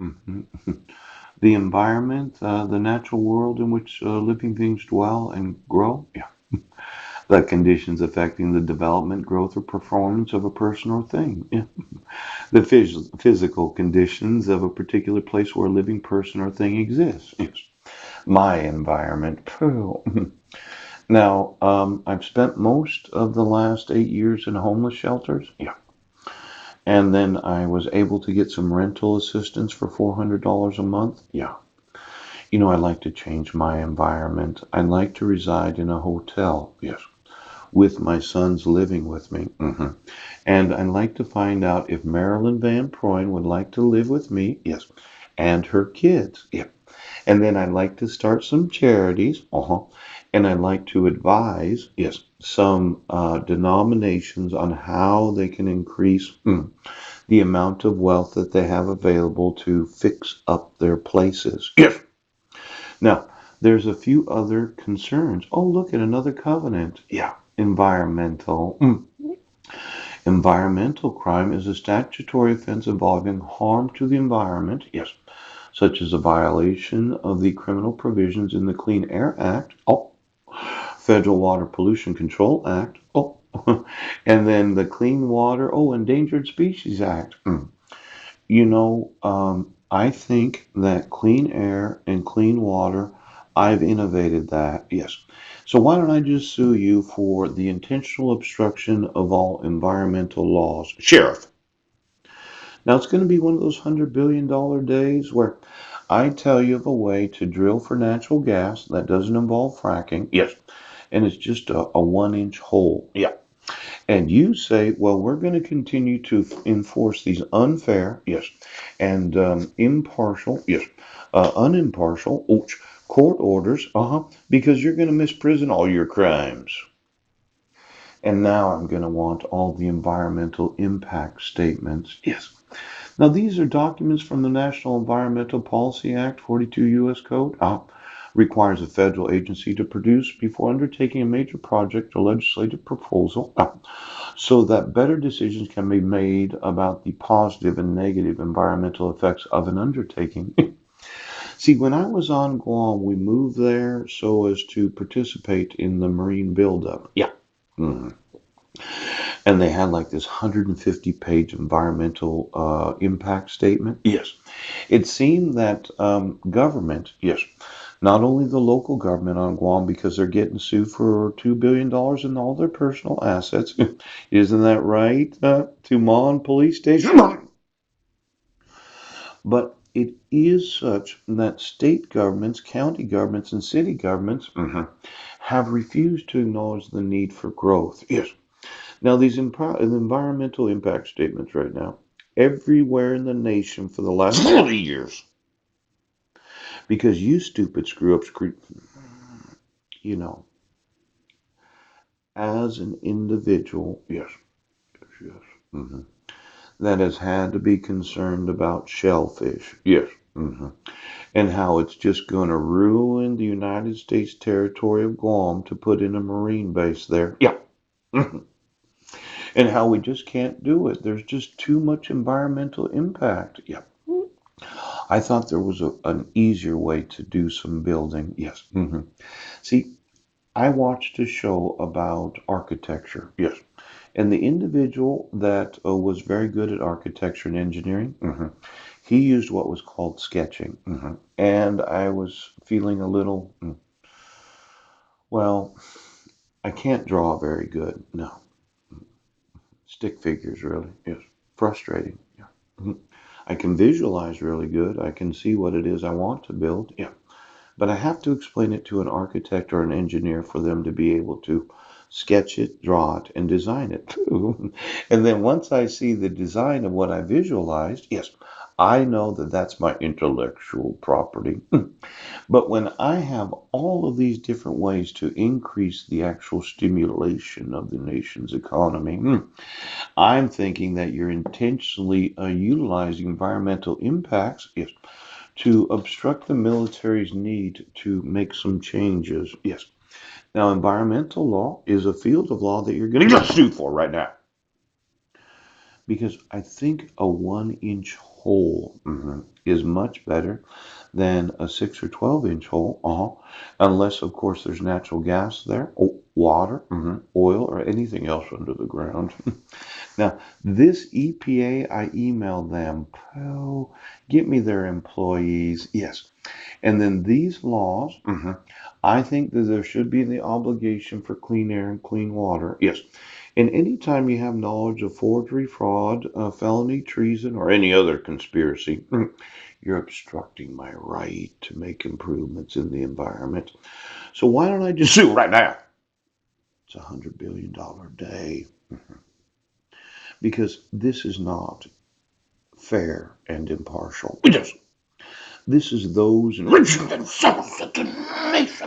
Mhm. The environment, the natural world in which living things dwell and grow. Yeah. The conditions affecting the development, growth, or performance of a person or thing. Yeah. The physical conditions of a particular place where a living person or thing exists. Yes. My environment. Phew. Now, I've spent most of the last 8 years in homeless shelters. Yeah. And then I was able to get some rental assistance for $400 a month. Yeah. I like to change my environment. I like to reside in a hotel. Yes. With my sons living with me. And I'd like to find out if Marilyn Van Proyn would like to live with me. Yes. And her kids. Yeah. And then I'd like to start some charities. And I'd like to advise, yes, some denominations on how they can increase the amount of wealth that they have available to fix up their places. Yes. Now, there's a few other concerns. Oh, look at another covenant. Yeah. Environmental. Environmental crime is a statutory offense involving harm to the environment. Yes. Such as a violation of the criminal provisions in the Clean Air Act. Oh. Federal Water Pollution Control Act. Oh. And then the Clean Water, Endangered Species Act. I think that clean air and clean water, I've innovated that, yes. So why don't I just sue you for the intentional obstruction of all environmental laws? Sheriff. Now it's going to be one of those $100 billion days where I tell you of a way to drill for natural gas that doesn't involve fracking. Yes. And it's just a 1 inch hole. Yeah. And you say, well, we're going to continue to enforce these unfair, yes, and impartial, yes, unimpartial, court orders, because you're going to misprison all your crimes. And now I'm going to want all the environmental impact statements. Yes. Now, these are documents from the National Environmental Policy Act, 42 U.S. Code. Requires a federal agency to produce before undertaking a major project or legislative proposal so that better decisions can be made about the positive and negative environmental effects of an undertaking. See, when I was on Guam, we moved there so as to participate in the marine buildup. Yeah. Mhm. And they had like this 150-page environmental impact statement. Yes. It seemed that government, yes, not only the local government on Guam, because they're getting sued for $2 billion in all their personal assets. Isn't that right? Tumon Police Station. But it is such that state governments, county governments, and city governments have refused to acknowledge the need for growth. Yes. Now, these environmental impact statements right now, everywhere in the nation for the last 40 years, because you stupid screw ups, you know, as an individual, yes, yes, yes, that has had to be concerned about shellfish, yes, and how it's just going to ruin the United States territory of Guam to put in a marine base there, yeah, and how we just can't do it. There's just too much environmental impact, yeah. I thought there was an easier way to do some building, yes. See, I watched a show about architecture, yes. And the individual that was very good at architecture and engineering, he used what was called sketching. And I was feeling a little, well, I can't draw very good. No. Stick figures, really. Yes. Frustrating. Yeah. I can visualize really good. I can see what it is I want to build. Yeah. But I have to explain it to an architect or an engineer for them to be able to sketch it, draw it, and design it too. And then once I see the design of what I visualized, yes, I know that that's my intellectual property. But when I have all of these different ways to increase the actual stimulation of the nation's economy, I'm thinking that you're intentionally utilizing environmental impacts, yes, to obstruct the military's need to make some changes. Yes. Now, environmental law is a field of law that you're going to get sued for right now. Because I think a 1 inch hole is much better than a 6 or 12-inch hole, unless, of course, there's natural gas there, water, oil, or anything else under the ground. Now, this EPA, I emailed them, oh, get me their employees. Yes. And then these laws, I think that there should be the obligation for clean air and clean water. Yes. And anytime you have knowledge of forgery, fraud, felony, treason, or any other conspiracy, you're obstructing my right to make improvements in the environment. So why don't I just sue right now? It's $100 billion day because this is not fair and impartial. This is those enriching themselves at the nation.